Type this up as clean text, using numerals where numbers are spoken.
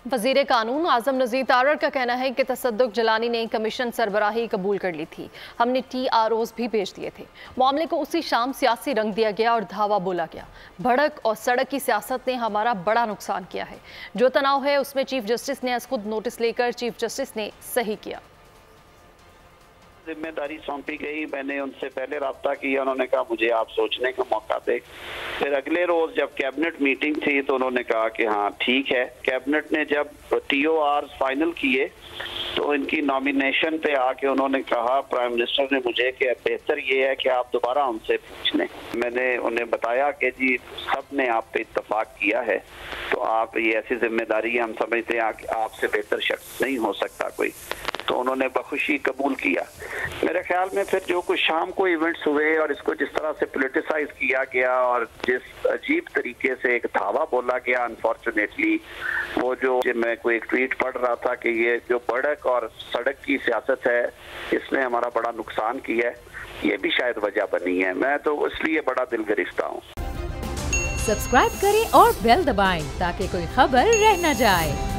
वज़ीर कानून आज़म नज़ीर तारड़ का कहना है कि तसद्दुक़ जलानी ने कमीशन सरबराही कबूल कर ली थी। हमने TROs भी भेज दिए थे। मामले को उसी शाम सियासी रंग दिया गया और धावा बोला गया। भड़क और सड़क की सियासत ने हमारा बड़ा नुकसान किया है। जो तनाव है उसमें चीफ जस्टिस ने खुद नोटिस लेकर चीफ जस्टिस ने सही किया। जिम्मेदारी सौंपी गई, मैंने उनसे पहले राब्ता किया, उन्होंने कहा मुझे आप सोचने का मौका दे। फिर अगले रोज जब कैबिनेट मीटिंग थी तो उन्होंने कहा कि हाँ ठीक है। कैबिनेट ने जब TORs फाइनल किए तो इनकी नॉमिनेशन पे आके उन्होंने कहा प्राइम मिनिस्टर ने मुझे कि बेहतर ये है कि आप दोबारा उनसे पूछ लें। मैंने उन्हें बताया कि जी सब ने आप पे इत्तफाक किया है, तो आप ये ऐसी जिम्मेदारी हम समझते हैं कि आपसे बेहतर शख्स नहीं हो सकता कोई। तो उन्होंने बखुशी कबूल किया। मेरे ख्याल में फिर जो कुछ शाम को इवेंट्स हुए और इसको जिस तरह से पॉलिटिसाइज किया गया और जिस अजीब तरीके से एक धावा बोला गया, अनफॉर्चुनेटली वो जो मैं कोई एक ट्वीट पढ़ रहा था कि ये जो भड़क और सड़क की सियासत है इसने हमारा बड़ा नुकसान किया है, ये भी शायद वजह बनी है। मैं तो इसलिए बड़ा दिल गरिफ्ता हूँ। सब्सक्राइब करें और बेल दबाएं ताकि कोई खबर रह न जाए।